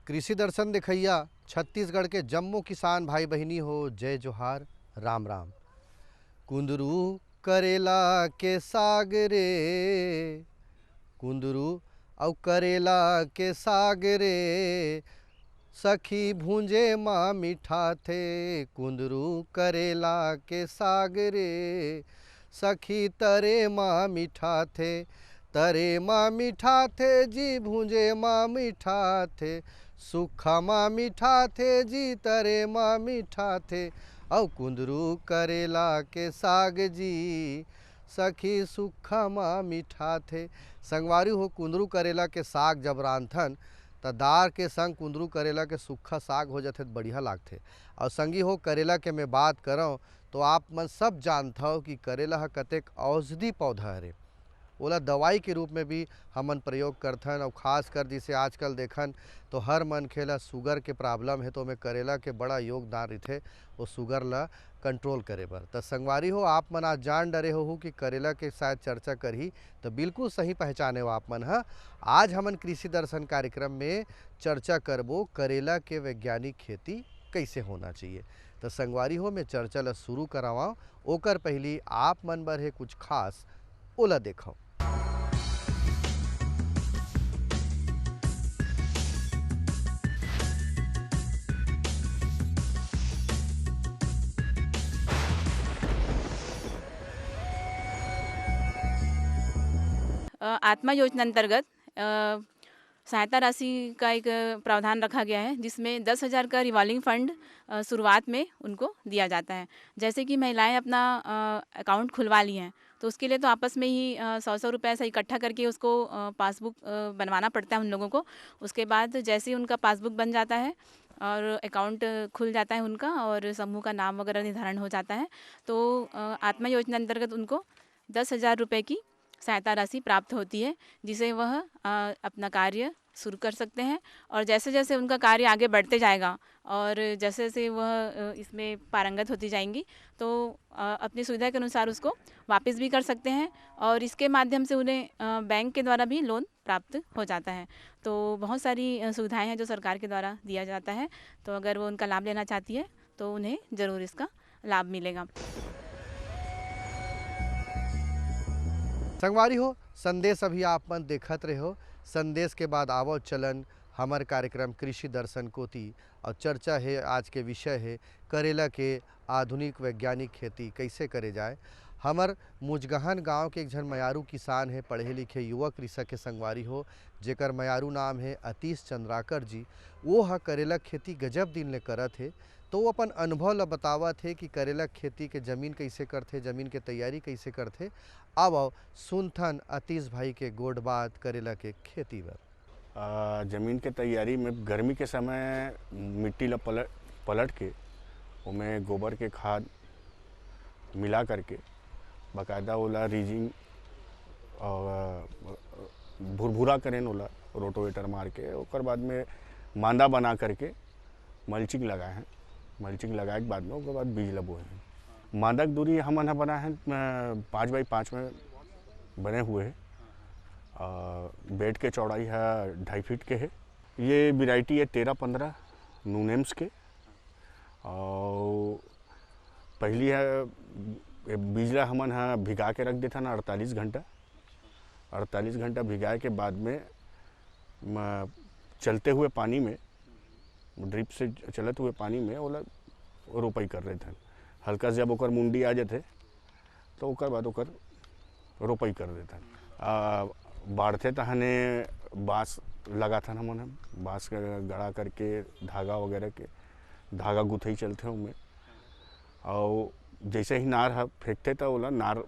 कृषि दर्शन दिखैया छत्तीसगढ़ के जम्मो किसान भाई बहिनी हो, जय जोहार, राम राम। कुंदरू करेला के साग रे, कुंदरू और करेला के साग रे, सखी भूंजे माँ मीठा थे। कुंदरू करेला के साग रे, सखी तरे माँ मीठा थे। तरे माँ मीठा थे जी, भूंजे माँ मीठा थे। सूखा माँ मीठा थे जी, तरे माँ मीठा थे। और कुंदरू करेला के साग जी, सखी सूखा माँ मीठा थे। संगवारी हो, कुंदरू करेला के साग जब रांधथन त दार के संग कुंदरू करेला के सूखा साग हो जाते बढ़िया लागथे। और संगी हो, करेला के मैं बात करूँ तो आप मन सब जानता हो कि करेला ह कतेक औषधि पौधा हरे। ओला दवाई के रूप में भी हमन प्रयोग करथन। और खास कर जिसे आजकल देखन तो हर मनखे ला शुगर के प्रॉब्लम है, तो ओमे करेला के बड़ा योगदान रहिथे वो शुगर ला कंट्रोल करे बर। त संगवारी हो, आप मन आज जान डरे हो कि करेला के शायद चर्चा करही, तो बिल्कुल सही पहचाने हो आप मन। आज हमन कृषि दर्शन कार्यक्रम में चर्चा करबो करेला के वैज्ञानिक खेती कैसे होना चाहिए। तो संगवारी हो, मैं चर्चा ला शुरू करावा ओकर पहली आप मन बर है कुछ खास ओला देखो। आत्मा योजना अंतर्गत सहायता राशि का एक प्रावधान रखा गया है, जिसमें 10,000 का रिवॉल्विंग फंड शुरुआत में उनको दिया जाता है। जैसे कि महिलाएं अपना अकाउंट खुलवा ली हैं, तो उसके लिए तो आपस में ही 100-100 रुपये ऐसा इकट्ठा करके उसको पासबुक बनवाना पड़ता है उन लोगों को। उसके बाद जैसे ही उनका पासबुक बन जाता है और अकाउंट खुल जाता है उनका, और समूह का नाम वगैरह निर्धारण हो जाता है, तो आत्मा योजना अंतर्गत उनको 10,000 रुपये की सहायता राशि प्राप्त होती है, जिसे वह अपना कार्य शुरू कर सकते हैं। और जैसे जैसे उनका कार्य आगे बढ़ते जाएगा और जैसे जैसे वह इसमें पारंगत होती जाएंगी, तो अपनी सुविधा के अनुसार उसको वापस भी कर सकते हैं। और इसके माध्यम से उन्हें बैंक के द्वारा भी लोन प्राप्त हो जाता है। तो बहुत सारी सुविधाएं हैं जो सरकार के द्वारा दिया जाता है। तो अगर वो उनका लाभ लेना चाहती है तो उन्हें ज़रूर इसका लाभ मिलेगा। संगवारी हो, संदेश अभी आप मन देखत रहे हो। संदेश के बाद आवो चलन हमार कार्यक्रम कृषि दर्शन कोती। और चर्चा है, आज के विषय है करेला के आधुनिक वैज्ञानिक खेती कैसे करे जाए। हमर मुजगहन गांव के एक जन मयारू किसान है, पढ़े लिखे युवा कृषक के संगवारी हो, जेकर मयारू नाम है अतीश चंद्राकर जी। वो ह करेला खेती गजब दिन ले करत है। तो वो अपन अनुभव ला बतावत है कि करेला खेती के जमीन कैसे करथे, जमीन के तैयारी कैसे करथे। अब सुनथन अतीश भाई के गोड बात करेला के खेती बर। ज़मीन के तैयारी में गर्मी के समय मिट्टी ला पलट पलट के उसमें गोबर के खाद मिला करके बाकायदा ओला रीजिंग और भुरभुरा करें, ओला रोटोवेटर मार के ओकर बाद में मांदा बना करके मल्चिंग लगाए हैं। मल्चिंग लगाए के बाद में ओकर बाद बीज ला बोए हैं। मांदा की दूरी हमन हा बना है 5x5 में बने हुए हैं। बेड के चौड़ाई है 2.5 फीट के है। ये वैरायटी है 13-15 नूनेम्स के। और पहली है बीजला हमन हा भिगा के रख देता ना 48 घंटा भिगाए के बाद में चलते हुए पानी में, ड्रिप से चलते हुए पानी में ओला रोपाई कर रहे थे। हल्का से जब ओकर मुंडी आ जाते तो ओकर बाद ओकर रोपाई कर देता। बाढ़ते तहने बाँस लगा था हमन, बाँस गड़ा करके धागा वगैरह के धागा गुथई चलते उनमें। और जैसे ही नार फेंकते तो ओला नार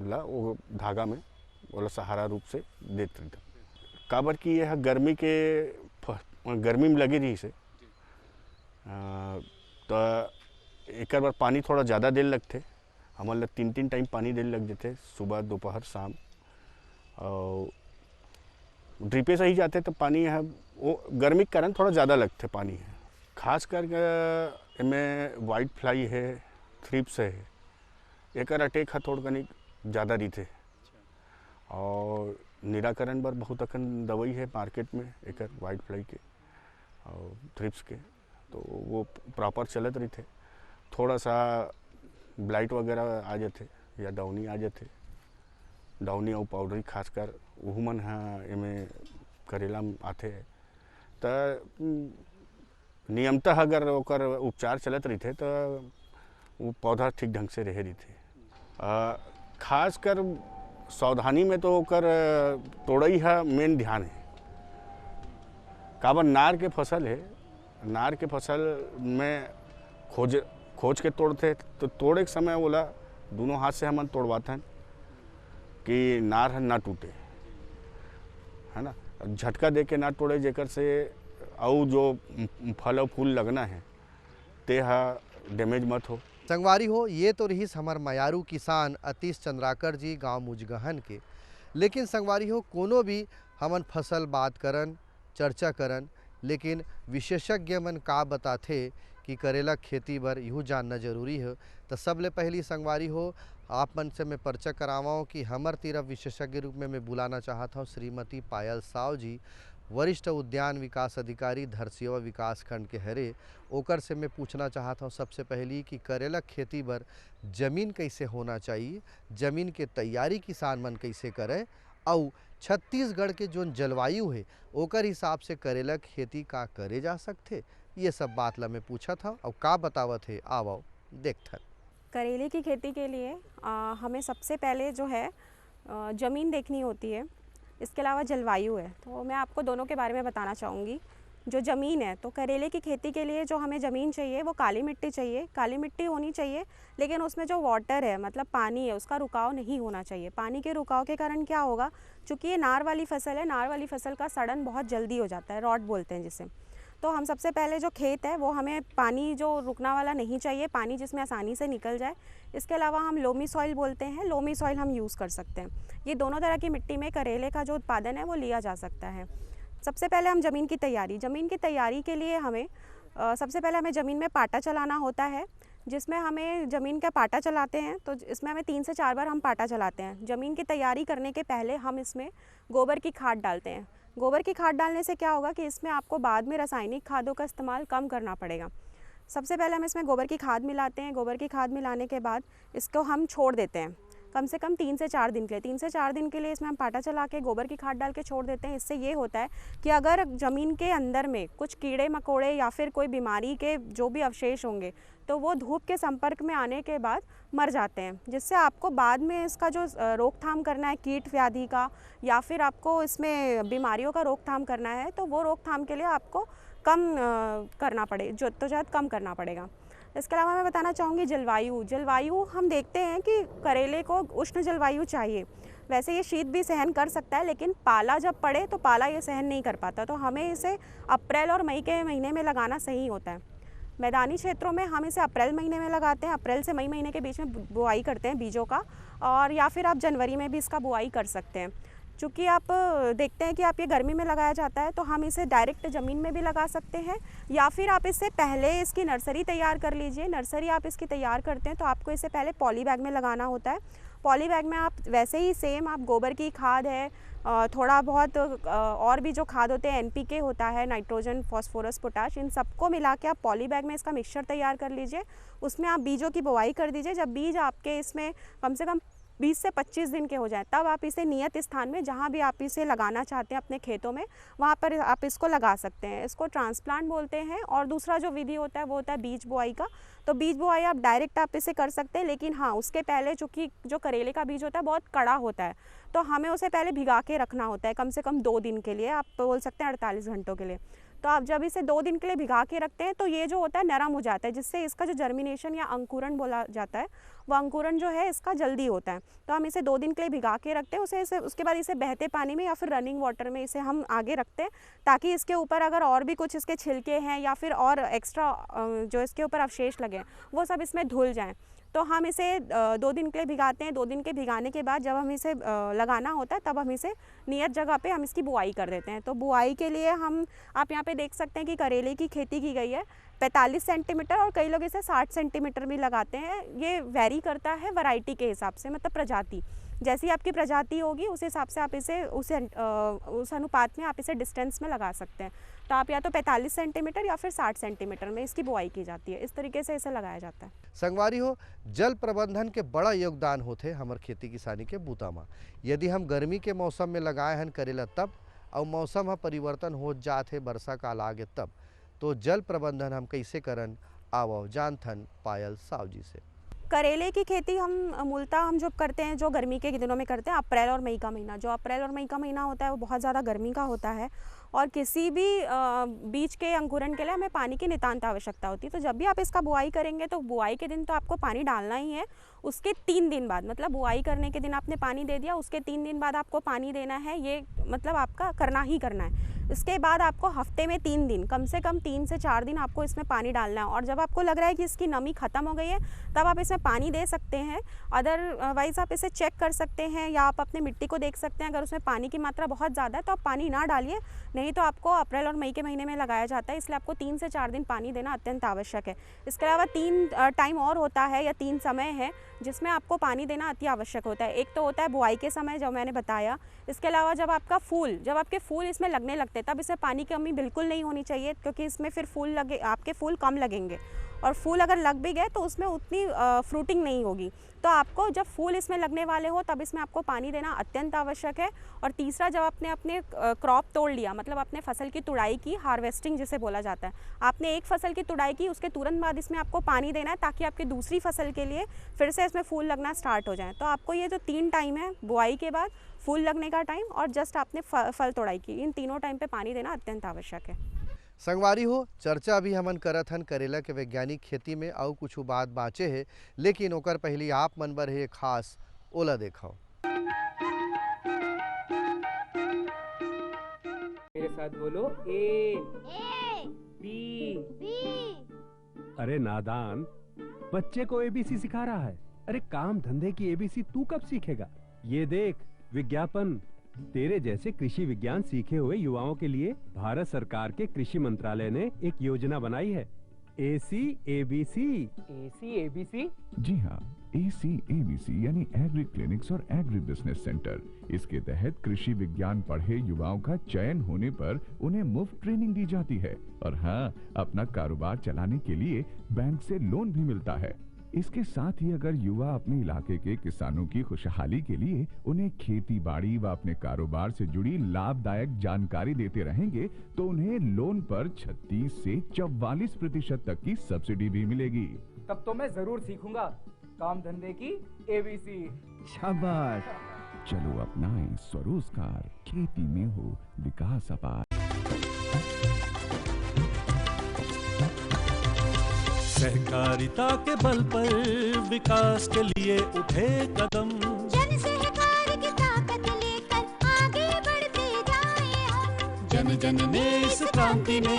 ला वो धागा में ओला सहारा रूप से देते थे। काबर की यह गर्मी में लगी रही से तो एक बार पानी थोड़ा ज़्यादा देर लगते। हमन ला 3 टाइम पानी देर लग जाते, सुबह दोपहर शाम। और ड्रिपे से ही जाते तो पानी है वो गर्मी के कारण थोड़ा ज़्यादा लगते पानी है। खास करके इनमें वाइट फ्लाई है, थ्रिप्स है, एक अटैक है थोड़ा कनिक ज़्यादा रहते। और निराकरण बर बहुत अकन दवाई है मार्केट में एक वाइट फ्लाई के। और थ्रिप्स के, तो वो प्रॉपर चलत रही थे। थोड़ा सा ब्लाइट वगैरह आ जाते या डाउनी आ जाते, डाउनी और पाउडरी खासकर वह मन एमें करेला में आते हैं। तो नियमतः अगर ओकर उपचार चलत रही थे तो वो पौधा ठीक ढंग से रह रही थे। खासकर सावधानी में तो ओकर तोड़ई है मेन ध्यान है। काबर नार के फसल है, नार के फसल में खोज के तोड़ते, तो तोड़े के समय बोला दोनों हाथ से हम तोड़वाते हैं कि नार ना टूटे, है ना। झटका दे के ना तोड़े, जेकर से और जो फल और फूल लगना है ते डैमेज मत हो। संगवारी हो, ये तो रहीस हमार मयारू किसान अतीश चंद्राकर जी गांव मुजगहन के। लेकिन संगवारी हो, कोनो भी हमन फसल बात करन, चर्चा करन, लेकिन विशेषज्ञ मन का बताथे कि करेला खेती बर यूँ जानना जरूरी है। तो सबले पहली संगवारी हो, आप मन से मैं परिचय करावाऊँ कि हमर तरफ विशेषज्ञ रूप में मैं बुलाना चाहता हूँ श्रीमती पायल साव जी, वरिष्ठ उद्यान विकास अधिकारी धरसीवा विकास खंड के हरे। ओकर से मैं पूछना चाहता हूँ सबसे पहली कि करेला खेती बर जमीन कैसे होना चाहिए, जमीन के तैयारी किसान मन कैसे करें, और छत्तीसगढ़ के जो जलवायु है ओकर हिसाब से करेला खेती का करे जा सकते, ये सब बात ला मैं पूछा था और का बतावत है। आओ देखथन। करेले की खेती के लिए हमें सबसे पहले जो है ज़मीन देखनी होती है, इसके अलावा जलवायु है। तो मैं आपको दोनों के बारे में बताना चाहूँगी। जो ज़मीन है, तो करेले की खेती के लिए जो हमें ज़मीन चाहिए वो काली मिट्टी चाहिए। काली मिट्टी होनी चाहिए, लेकिन उसमें जो वाटर है मतलब पानी है उसका रुकाव नहीं होना चाहिए। पानी के रुकाव के कारण क्या होगा, चूँकि ये नार वाली फसल है, नार वाली फसल का सड़न बहुत जल्दी हो जाता है, रॉट बोलते हैं जिसे। तो हम सबसे पहले जो खेत है वो हमें पानी जो रुकना वाला नहीं चाहिए, पानी जिसमें आसानी से निकल जाए। इसके अलावा हम लोमी सॉइल बोलते हैं, लोमी सॉइल हम यूज़ कर सकते हैं। ये दोनों तरह की मिट्टी में करेले का जो उत्पादन है वो लिया जा सकता है। सबसे पहले हम ज़मीन की तैयारी के लिए हमें सबसे पहले हमें ज़मीन में पाटा चलाना होता है, जिसमें हमें ज़मीन का पाटा चलाते हैं तो इसमें हमें 3 से 4 बार हम पाटा चलाते हैं। ज़मीन की तैयारी करने के पहले हम इसमें गोबर की खाद डालते हैं। गोबर की खाद डालने से क्या होगा कि इसमें आपको बाद में रासायनिक खादों का इस्तेमाल कम करना पड़ेगा। सबसे पहले हम इसमें गोबर की खाद मिलाते हैं। गोबर की खाद मिलाने के बाद इसको हम छोड़ देते हैं कम से कम 3 से 4 दिन के लिए। 3 से 4 दिन के लिए इसमें हम पाटा चला के गोबर की खाद डाल के छोड़ देते हैं। इससे ये होता है कि अगर ज़मीन के अंदर में कुछ कीड़े मकोड़े या फिर कोई बीमारी के जो भी अवशेष होंगे तो वो धूप के संपर्क में आने के बाद मर जाते हैं, जिससे आपको बाद में इसका जो रोकथाम करना है कीट व्याधि का या फिर आपको इसमें बीमारियों का रोकथाम करना है, तो वो रोकथाम के लिए आपको कम करना पड़ेगा। इसके अलावा मैं बताना चाहूँगी जलवायु हम देखते हैं कि करेले को उष्ण जलवायु चाहिए। वैसे ये शीत भी सहन कर सकता है, लेकिन पाला जब पड़े तो पाला ये सहन नहीं कर पाता, तो हमें इसे अप्रैल और मई के महीने में लगाना सही होता है। मैदानी क्षेत्रों में हम इसे अप्रैल महीने में लगाते हैं, अप्रैल से मई महीने के बीच में बुआई करते हैं बीजों का, और या फिर आप जनवरी में भी इसका बुआई कर सकते हैं। चूँकि आप देखते हैं कि आप ये गर्मी में लगाया जाता है तो हम इसे डायरेक्ट ज़मीन में भी लगा सकते हैं, या फिर आप इससे पहले इसकी नर्सरी तैयार कर लीजिए। नर्सरी आप इसकी तैयार करते हैं तो आपको इसे पहले पॉली बैग में लगाना होता है। पॉली बैग में आप वैसे ही सेम आप गोबर की खाद है, थोड़ा बहुत और भी जो खाद होते हैं NPK होता है, नाइट्रोजन, फॉस्फोरस, पोटाश, इन सबको मिला के आप पॉली बैग में इसका मिक्सचर तैयार कर लीजिए। उसमें आप बीजों की बुआई कर दीजिए। जब बीज आपके इसमें कम से कम 20 से 25 दिन के हो जाए तब आप इसे नियत स्थान में जहाँ भी आप इसे लगाना चाहते हैं अपने खेतों में वहाँ पर आप इसको लगा सकते हैं। इसको ट्रांसप्लांट बोलते हैं। और दूसरा जो विधि होता है वो होता है बीज बुआई का। तो बीज बुआई आप डायरेक्ट आप इसे कर सकते हैं, लेकिन हाँ उसके पहले चूँकि जो करेले का बीज होता है बहुत कड़ा होता है तो हमें उसे पहले भिगा के रखना होता है कम से कम 2 दिन के लिए, आप बोल सकते हैं 48 घंटों के लिए। तो आप जब इसे 2 दिन के लिए भिगा के रखते हैं तो ये जो होता है नरम हो जाता है, जिससे इसका जो जर्मिनेशन या अंकुरण बोला जाता है वो अंकुरण जो है इसका जल्दी होता है। तो हम इसे 2 दिन के लिए भिगा के रखते हैं, उसके बाद इसे बहते पानी में या फिर रनिंग वाटर में इसे हम आगे रखते हैं, ताकि इसके ऊपर अगर और भी कुछ इसके छिलके हैं या फिर और एक्स्ट्रा जो इसके ऊपर अवशेष लगे हैं वो सब इसमें धुल जाएँ। तो हम इसे 2 दिन के लिए भिगाते हैं। 2 दिन के भिगाने के बाद जब हम इसे लगाना होता है तब हम इसे नियत जगह पे हम इसकी बुआई कर देते हैं। तो बुआई के लिए आप यहाँ पे देख सकते हैं कि करेले की खेती की गई है 45 सेंटीमीटर, और कई लोग इसे 60 सेंटीमीटर भी लगाते हैं। ये वेरी करता है वैरायटी के हिसाब से, मतलब प्रजाति। जैसी आपकी प्रजाति होगी उस हिसाब से आप इसे उस अनुपात में आप इसे डिस्टेंस में लगा सकते हैं। तो आप या तो 45 सेंटीमीटर या फिर 60 सेंटीमीटर में इसकी बुआई की जाती है। इस तरीके से इसे लगाया जाता है। संगवारी हो, जल प्रबंधन के बड़ा योगदान होते हमर खेती किसानी के बूता में। यदि हम गर्मी के मौसम में लगाए हन करेला तब और मौसम हा परिवर्तन हो जाते वर्षा काल आगे तब, तो जल प्रबंधन हम कैसे करन आवो जानथन पायल सावजी से। करेले की खेती हम मूलतः हम जो करते हैं, जो गर्मी के दिनों में करते हैं, अप्रैल और मई का महीना। जो अप्रैल और मई का महीना होता है वो बहुत ज़्यादा गर्मी का होता है और किसी भी बीज के अंकुरण के लिए हमें पानी की नितांत आवश्यकता होती है। तो जब भी आप इसका बुआई करेंगे तो बुआई के दिन तो आपको पानी डालना ही है। उसके 3 दिन बाद, मतलब बुआई करने के दिन आपने पानी दे दिया, उसके 3 दिन बाद आपको पानी देना है। ये मतलब आपका करना ही करना है। इसके बाद आपको हफ्ते में 3 दिन, कम से कम 3 से 4 दिन आपको इसमें पानी डालना है। और जब आपको लग रहा है कि इसकी नमी ख़त्म हो गई है तब आप इसमें पानी दे सकते हैं। अदरवाइज़ आप इसे चेक कर सकते हैं या आप अपने मिट्टी को देख सकते हैं। अगर उसमें पानी की मात्रा बहुत ज़्यादा है तो आप पानी ना डालिए, नहीं तो आपको अप्रैल और मई के महीने में लगाया जाता है, इसलिए आपको 3 से 4 दिन पानी देना अत्यंत आवश्यक है। इसके अलावा 3 टाइम और होता है या 3 समय है जिसमें आपको पानी देना अति आवश्यक होता है। एक तो होता है बुआई के समय, जो मैंने बताया। इसके अलावा जब आपके फूल इसमें लगने लगते हैं तब इसमें पानी की कमी बिल्कुल नहीं होनी चाहिए, क्योंकि इसमें फिर आपके फूल कम लगेंगे और फूल अगर लग भी गए तो उसमें उतनी फ्रूटिंग नहीं होगी। तो आपको जब फूल इसमें लगने वाले हो तब इसमें आपको पानी देना अत्यंत आवश्यक है। और तीसरा, जब आपने अपने क्रॉप तोड़ लिया, मतलब आपने फसल की तुड़ाई की, हार्वेस्टिंग जिसे बोला जाता है, आपने एक फसल की तुड़ाई की, उसके तुरंत बाद इसमें आपको पानी देना है ताकि आपकी दूसरी फसल के लिए फिर से इसमें फूल लगना स्टार्ट हो जाए। तो आपको ये जो 3 टाइम है, बुआई के बाद, फूल लगने का टाइम और जस्ट आपने फल तोड़ाई की, इन तीनों टाइम पे पानी देना अत्यंत आवश्यक है। संगवारी हो, चर्चा भी हमन करत हन करेला के वैज्ञानिक खेती में और कुछ बात बाँचे है, लेकिन ओकर पहली आप मन बर है खास ओला देखो। मेरे साथ बोलो ए बी। अरे नादान, बच्चे को एबीसी सिखा रहा है। अरे काम धंधे की एबीसी तू कब सीखेगा? ये देख विज्ञापन। तेरे जैसे कृषि विज्ञान सीखे हुए युवाओं के लिए भारत सरकार के कृषि मंत्रालय ने एक योजना बनाई है, ACABC। ACABC? जी हाँ, ACABC यानी एग्री क्लिनिक्स और एग्री बिजनेस सेंटर। इसके तहत कृषि विज्ञान पढ़े युवाओं का चयन होने पर उन्हें मुफ्त ट्रेनिंग दी जाती है और हाँ, अपना कारोबार चलाने के लिए बैंक से लोन भी मिलता है। इसके साथ ही अगर युवा अपने इलाके के किसानों की खुशहाली के लिए उन्हें खेती बाड़ी व अपने कारोबार से जुड़ी लाभदायक जानकारी देते रहेंगे तो उन्हें लोन पर 36 से 44% तक की सब्सिडी भी मिलेगी। तब तो मैं जरूर सीखूंगा काम धंधे की ABC। शाबाश, चलो अपनाएं स्वरोजगार, खेती में हो विकास अपार। सहकारिता के बल पर विकास के लिए उठे कदम, जन सहकार की ताकत लेकर आगे बढ़ते जाएं हम। जन जन ने इस क्रांति में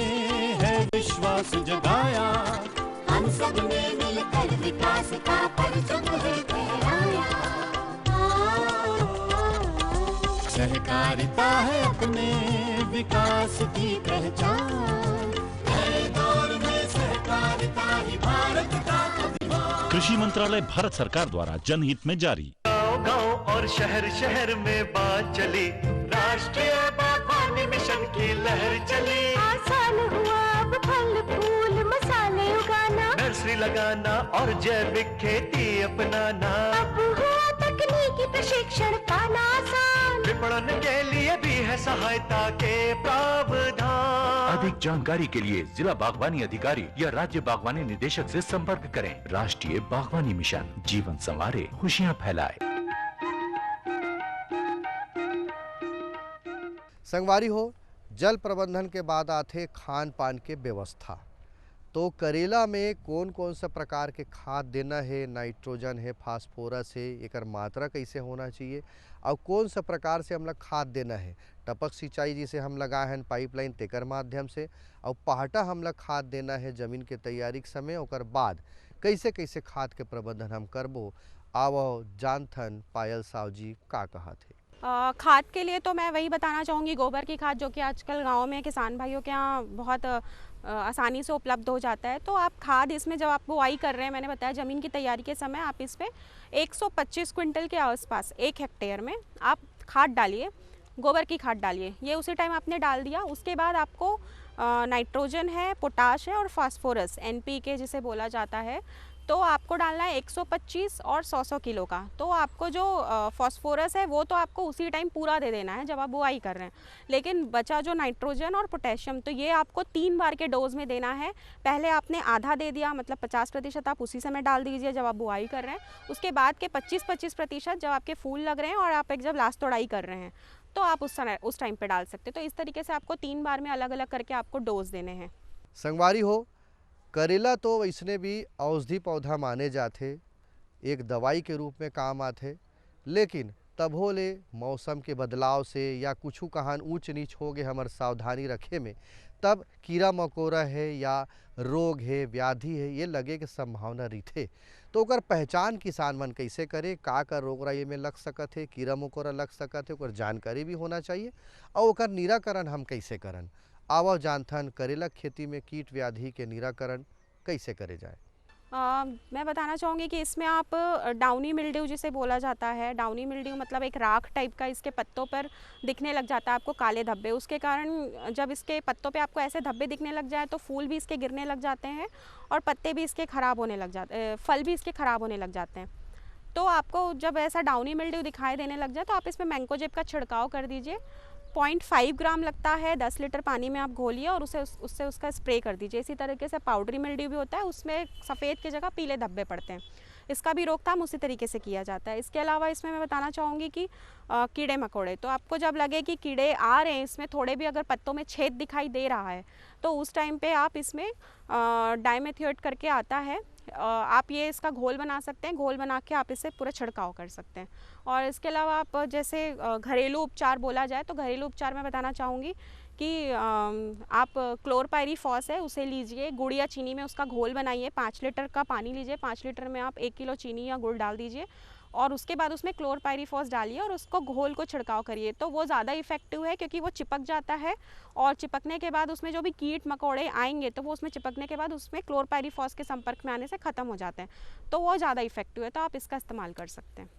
है विश्वास जगाया, हम सब ने मिलकर विकास का परचम है फहराया। सहकारिता है अपने विकास की पहचान, नए दौर में सहकारिता ही भारत का अभिमान। कृषि मंत्रालय भारत सरकार द्वारा जनहित में जारी। गांव और शहर शहर में बात चली, राष्ट्रीय बागवानी मिशन की लहर चली। आसान हुआ अब फल फूल मसाले उगाना, नर्सरी लगाना और जैविक खेती अपनाना। अब हुआ तकनीकी प्रशिक्षण पाना आसान, विपणन के लिए भी है सहायता के प्रावधान। अधिक जानकारी के लिए जिला बागवानी अधिकारी या राज्य बागवानी निदेशक से संपर्क करें। राष्ट्रीय बागवानी मिशन, जीवन संवारे, खुशियां फैलाए। संगवारी हो, जल प्रबंधन के बाद आते खान पान के व्यवस्था। तो करेला में कौन कौन सा प्रकार के खाद देना है, नाइट्रोजन है, फास्फोरस है, एकर मात्रा कैसे होना चाहिए और कौन सा प्रकार से हम लोग खाद देना है। टपक सिंचाई जिसे हम लगाए हैं पाइपलाइन तेकर माध्यम से, और पहाटा हम लोग खाद देना है जमीन के तैयारी के समय। और बाद कैसे कैसे खाद के प्रबंधन हम करबो, आवो जानथन पायल सावजी का कहा थे। खाद के लिए तो मैं वही बताना चाहूँगी, गोबर की खाद, जो कि आजकल गाँव में किसान भाइयों के यहाँ बहुत आसानी से उपलब्ध हो जाता है। तो आप खाद इसमें जब आप बुआई कर रहे हैं, मैंने बताया ज़मीन की तैयारी के समय आप इस पे 125 क्विंटल के आसपास 1 हेक्टेयर में आप खाद डालिए, गोबर की खाद डालिए। ये उसी टाइम आपने डाल दिया। उसके बाद आपको नाइट्रोजन है, पोटाश है और फास्फोरस NPK जिसे बोला जाता है, तो आपको डालना है 125 और 100 किलो का। तो आपको जो फास्फोरस है वो तो आपको उसी टाइम पूरा दे देना है जब आप बुआई कर रहे हैं, लेकिन बचा जो नाइट्रोजन और पोटेशियम तो ये आपको 3 बार के डोज में देना है। पहले आपने आधा दे दिया, मतलब 50% आप उसी समय डाल दीजिए जब आप बुआई कर रहे हैं। उसके बाद के 25% जब आपके फूल लग रहे हैं और आप एक जब लास्ट तोड़ाई कर रहे हैं तो आप उस टाइम पे डाल सकते हैं। तो इस तरीके से आपको 3 बार में अलग अलग करके आपको डोज देने हैं। संगवारी हो, करेला तो इसने भी औषधि पौधा माने जाते, एक दवाई के रूप में काम आते, लेकिन तभो ले मौसम के बदलाव से या कुछ कहान ऊंच नीच हो गए हमार सावधानी रखे में, तब कीड़ा मकोड़ा है या रोग है, व्याधि है, ये लगे के संभावना रही। तो ओकर पहचान किसान मन कैसे करे, का रोग राई में लग सकत है, कीड़ा मकोड़ा लग सकत है, ओकर जानकारी भी होना चाहिए और ओकर निराकरण हम कैसे करन। आवो जानथन करेला खेती में कीट व्याधि के निराकरण कैसे करे जाए। मैं बताना चाहूँगी कि इसमें आप डाउनी मिल्ड्यू जिसे बोला जाता है, डाउनी मिल्ड्यू मतलब एक राख टाइप का इसके पत्तों पर दिखने लग जाता है आपको काले धब्बे। उसके कारण जब इसके पत्तों पे आपको ऐसे धब्बे दिखने लग जाए तो फूल भी इसके गिरने लग जाते हैं और पत्ते भी इसके ख़राब होने लग जाते हैं, फल भी इसके ख़राब होने लग जाते हैं। तो आपको जब ऐसा डाउनी मिल्ड्यू दिखाई देने लग जाए तो आप इसमें मैंकोजेब का छिड़काव कर दीजिए। 0.5 ग्राम लगता है, 10 लीटर पानी में आप घोलिए और उससे उसका स्प्रे कर दीजिए। इसी तरीके से पाउडरी मिल्ड्यू भी होता है, उसमें सफ़ेद की जगह पीले धब्बे पड़ते हैं, इसका भी रोकथाम उसी तरीके से किया जाता है। इसके अलावा इसमें मैं बताना चाहूँगी कि कीड़े मकोड़े, तो आपको जब लगे कि कीड़े आ रहे हैं, इसमें थोड़े भी अगर पत्तों में छेद दिखाई दे रहा है तो उस टाइम पे आप इसमें डाइमेथियोएट करके आता है, आप ये इसका घोल बना सकते हैं। घोल बना के आप इससे पूरा छिड़काव कर सकते हैं। और इसके अलावा आप जैसे घरेलू उपचार बोला जाए तो घरेलू उपचार में बताना चाहूँगी कि आप क्लोरपायरीफॉस है उसे लीजिए, गुड़ या चीनी में उसका घोल बनाइए। 5 लीटर का पानी लीजिए, 5 लीटर में आप 1 किलो चीनी या गुड़ डाल दीजिए और उसके बाद उसमें क्लोरपायरीफॉस डालिए और उसको घोल को छिड़काव करिए। तो वो ज़्यादा इफेक्टिव है क्योंकि वो चिपक जाता है और चिपकने के बाद उसमें जो भी कीट मकोड़े आएंगे तो वो उसमें चिपकने के बाद उसमें क्लोरपायरीफॉस के संपर्क में आने से ख़त्म हो जाते हैं, तो वो ज़्यादा इफेक्टिव है, तो आप इसका इस्तेमाल कर सकते हैं।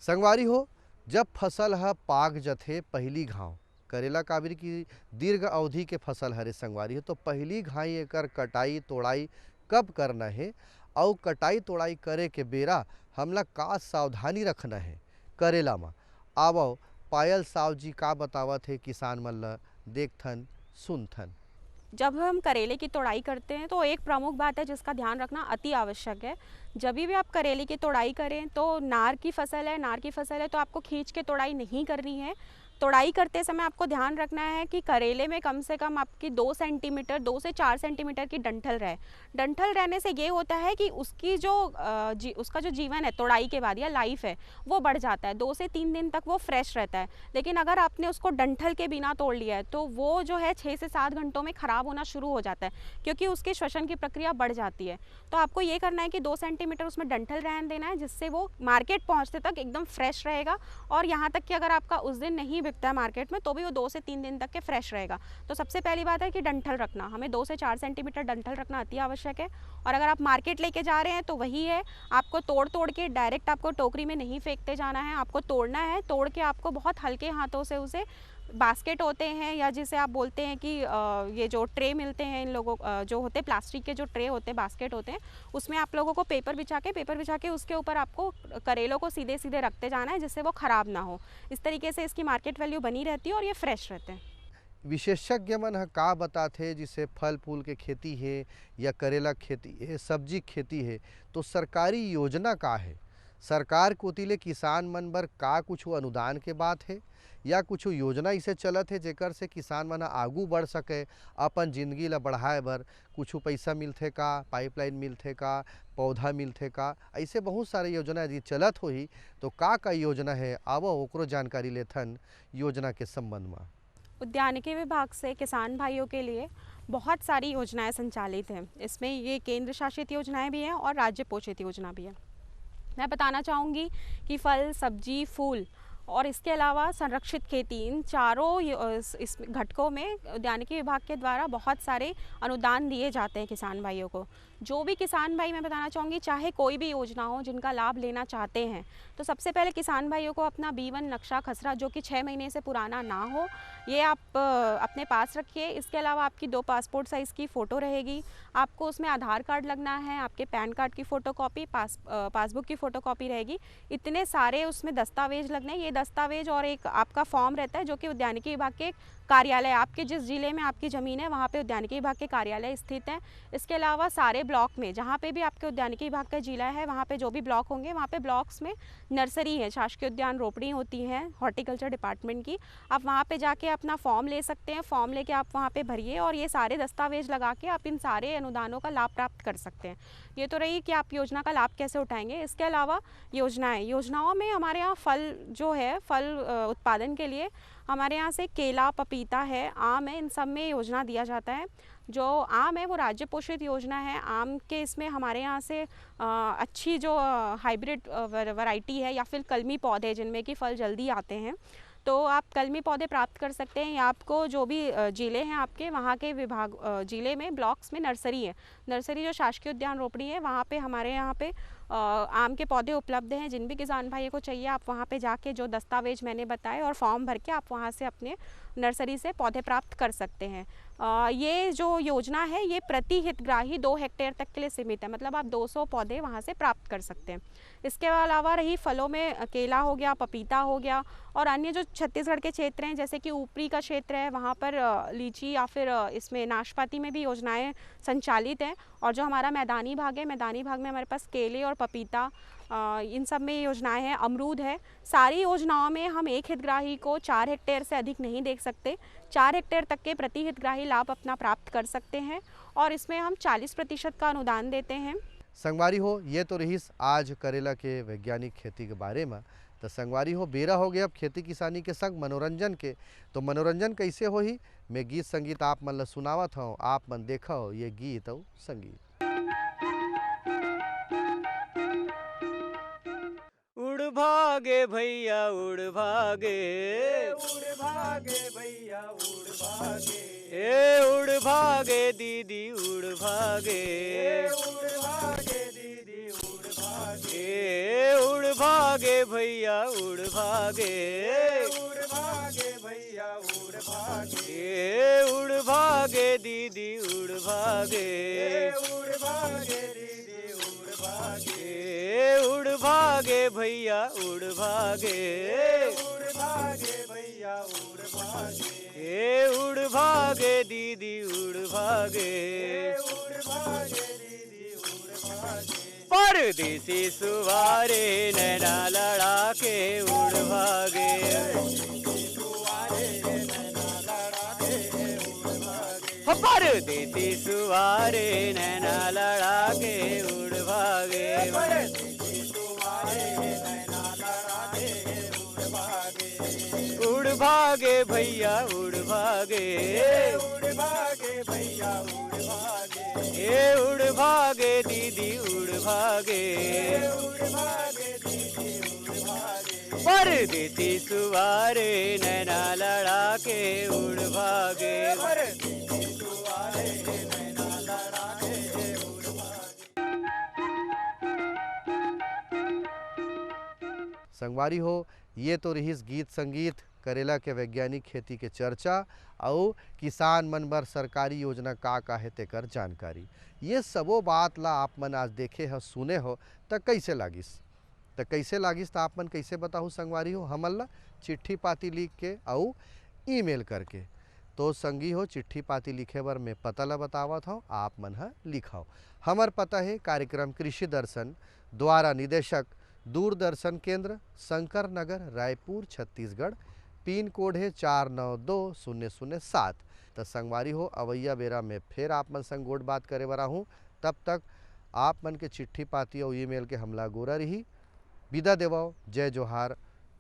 संगवारी हो, जब फसल है पाक जथे पहली घाव, करेला काबिर की दीर्घ अवधि के फसल हरे संगवारी हो, तो पहली घाई एकर कटाई तोड़ाई कब करना है और कटाई तोड़ाई करे के बेरा हमला का सावधानी रखना है करेला में। आवो पायल साव जी का बतावत है किसान मन ला देखथन सुनथन। जब हम करेले की तोड़ाई करते हैं तो एक प्रमुख बात है जिसका ध्यान रखना अति आवश्यक है। जब भी आप करेले की तोड़ाई करें तो नार की फसल है तो आपको खींच के तोड़ाई नहीं करनी है। तोड़ाई करते समय आपको ध्यान रखना है कि करेले में कम से कम आपकी 2 सेंटीमीटर 2 से 4 सेंटीमीटर की डंठल रहे। डंठल रहने से ये होता है कि उसकी उसका जो जीवन है तोड़ाई के बाद या लाइफ है वो बढ़ जाता है, 2 से 3 दिन तक वो फ्रेश रहता है। लेकिन अगर आपने उसको डंठल के बिना तोड़ लिया है तो वो जो है 6 से 7 घंटों में ख़राब होना शुरू हो जाता है क्योंकि उसकी श्वसन की प्रक्रिया बढ़ जाती है। तो आपको ये करना है कि 2 सेंटीमीटर उसमें डंठल रहने देना है जिससे वो मार्केट पहुँचते तक एकदम फ्रेश रहेगा। और यहाँ तक कि अगर आपका उस दिन नहीं बिकता है मार्केट में तो भी वो 2 से 3 दिन तक के फ्रेश रहेगा। तो सबसे पहली बात है कि डंठल रखना, हमें 2 से 4 सेंटीमीटर डंठल रखना अति आवश्यक है। और अगर आप मार्केट लेके जा रहे हैं तो वही है, आपको तोड़ के डायरेक्ट आपको टोकरी में नहीं फेंकते जाना है, आपको तोड़ना है। तोड़ के आपको बहुत हल्के हाथों से उसे, बास्केट होते हैं या जिसे आप बोलते हैं कि ये जो ट्रे मिलते हैं इन लोगों जो होते हैं प्लास्टिक के जो ट्रे होते हैं, बास्केट होते हैं, उसमें आप लोगों को पेपर बिछा के उसके ऊपर आपको करेलों को सीधे सीधे रखते जाना है जिससे वो ख़राब ना हो। इस तरीके से इसकी मार्केट वैल्यू बनी रहती है और ये फ्रेश रहते हैं। विशेषज्ञ मन ह का बताथे जिसे फल फूल के खेती है या करेला खेती है, सब्जी खेती है, तो सरकारी योजना का है? सरकार कोतिले किसान मन बर का कुछ अनुदान के बात है या कुछ योजना इसे चलत है जेकर से किसान मन आगू बढ़ सके, अपन जिंदगी ला बढ़ाए बर? कुछ पैसा मिलथे का, पाइपलाइन मिलथे का, पौधा मिलथे का, ऐसे बहुत सारे योजना यदि चलत होही तो का योजना है, आवो ओकरो जानकारी लेथन योजना के संबंध में। उद्यानिकी विभाग से किसान भाइयों के लिए बहुत सारी योजनाएं संचालित हैं। इसमें ये केंद्र शासित योजनाएं भी हैं और राज्य पोषित योजना भी है। मैं बताना चाहूँगी कि फल, सब्जी, फूल और इसके अलावा संरक्षित खेती, इन चारों इस घटकों में उद्यानिकी विभाग के द्वारा बहुत सारे अनुदान दिए जाते हैं किसान भाइयों को। जो भी किसान भाई, मैं बताना चाहूँगी, चाहे कोई भी योजना हो जिनका लाभ लेना चाहते हैं, तो सबसे पहले किसान भाइयों को अपना B1 नक्शा खसरा जो कि 6 महीने से पुराना ना हो, ये आप अपने पास रखिए। इसके अलावा आपकी 2 पासपोर्ट साइज़ की फ़ोटो रहेगी, आपको उसमें आधार कार्ड लगना है, आपके पैन कार्ड की फ़ोटोकॉपी, पासबुक की फ़ोटोकॉपी रहेगी। इतने सारे उसमें दस्तावेज लगने हैं। ये दस्तावेज और एक आपका फॉर्म रहता है जो कि उद्यानिकी विभाग के कार्यालय, आपके जिस ज़िले में आपकी ज़मीन है वहाँ पे उद्यानिकी विभाग के कार्यालय स्थित हैं। इसके अलावा सारे ब्लॉक में, जहाँ पे भी आपके उद्यानिकी विभाग का जिला है, वहाँ पे जो भी ब्लॉक होंगे वहाँ पे ब्लॉक्स में नर्सरी है, शासकीय उद्यान रोपड़ी होती हैं हॉर्टिकल्चर डिपार्टमेंट की। आप वहाँ पे जाके अपना फॉर्म ले सकते हैं। फॉर्म लेके आप वहाँ पे भरिए और ये सारे दस्तावेज लगा के आप इन सारे अनुदानों का लाभ प्राप्त कर सकते हैं। ये तो रही कि आप योजना का लाभ कैसे उठाएंगे। इसके अलावा योजनाओं में हमारे यहाँ फल जो है, फल उत्पादन के लिए हमारे यहाँ से केला, पपीता है, आम है, इन सब में योजना दिया जाता है। जो आम है वो राज्य पोषित योजना है। आम के इसमें हमारे यहाँ से अच्छी जो हाइब्रिड वैरायटी है या फिर कलमी पौधे जिनमें कि फल जल्दी आते हैं, तो आप कलमी पौधे प्राप्त कर सकते हैं। या आपको जो भी ज़िले हैं आपके, वहाँ के विभाग ज़िले में ब्लॉक्स में नर्सरी है, नर्सरी जो शासकीय उद्यान रोपड़ी है, वहाँ पे हमारे यहाँ पे आम के पौधे उपलब्ध हैं। जिन भी किसान भाइयों को चाहिए आप वहाँ पे जाके जो दस्तावेज मैंने बताए और फॉर्म भर के आप वहाँ से अपने नर्सरी से पौधे प्राप्त कर सकते हैं। ये जो योजना है ये प्रति हितग्राही 2 हेक्टेयर तक के लिए सीमित है, मतलब आप 200 पौधे वहाँ से प्राप्त कर सकते हैं। इसके अलावा रही फलों में केला हो गया, पपीता हो गया, और अन्य जो छत्तीसगढ़ के क्षेत्र हैं जैसे कि ऊपरी का क्षेत्र है, वहाँ पर लीची या फिर इसमें नाशपाती में भी योजनाएं संचालित हैं। और जो हमारा मैदानी भाग है, मैदानी भाग में हमारे पास केले और पपीता, इन सब में योजनाएं हैं, अमरूद है। सारी योजनाओं में हम एक हितग्राही को 4 हेक्टेयर से अधिक नहीं देख सकते। 4 हेक्टेयर तक के प्रति हितग्राही लाभ अपना प्राप्त कर सकते हैं और इसमें हम 40% का अनुदान देते हैं। संगवारी हो, ये तो रहीस आज करेला के वैज्ञानिक खेती के बारे में। तो संगवारी हो, बेरा हो गया अब खेती किसानी के संग मनोरंजन के। तो मनोरंजन कैसे होही, मैं गीत संगीत आप मन ला सुनावत हूँ, आप मन देखो ये गीत और संगीत। उड़ भागे भैया उड़ भागे, उड़ भागे भैया उड़ भागे, ए उड़ भागे दीदी उड़ भागे, उड़ भागे दीदी उड़ भागे, ए उड़ भागे भैया उड़ भागे, उड़ भागे भैया उड़ भागे, ए उड़ भागे दीदी उड़ भागे, उड़ भागे दीदी उड़ भागे, ए उड़ भागे भैया उड़ भागे, उड़ भागे भैया उड़ भागे, ए उड़ भागे दीदी उड़ भागे, उड़ भागे दीदी उड़ भागे। परदेसी सुवारे नैना लड़ा के उड़ भागे, परदेसी सुवारे नैना लड़ा के उड़ भागे, उड़ भागे भैया उड़ भागे, उड़ भागे भैया उड़ भागे, ए उड़ भागे दीदी उड़ भागे, उड़ भागे दीदी उड़ भागे। परदेसी सुवारे नैना लड़ा के उड़ भागे, परदेसी सुवारे नैना लड़ा के उड़ भागे। संगवारी हो, ये तो रहीस गीत संगीत करेला के वैज्ञानिक खेती के चर्चा और किसान मन बर सरकारी योजना का है तेकर जानकारी। ये सबो बात ला आप मन आज देखे हो, सुने हो, तो कैसे लागिस? तो आप मन कैसे बताहूँ संगवारी हो, हमन ला चिट्ठी पाती लिख के और ईमेल करके। तो संगी हो, चिट्ठी पाती लिखे बर मैं पता ला बतावत हूँ, आप मन हा लिखाओ। हमार पता है कार्यक्रम कृषि दर्शन द्वारा निदेशक दूरदर्शन केंद्र शंकर नगर रायपुर छत्तीसगढ़, पिन कोड है 492007। तो संगवारी हो, अवैया बेरा में फिर आप मन संग गोड़ बात करे बर हूँ। तब तक आप मन के चिट्ठी पाती और ईमेल के हमला गोरा रही। विदा देवाओ, जय जोहार,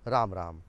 राम राम।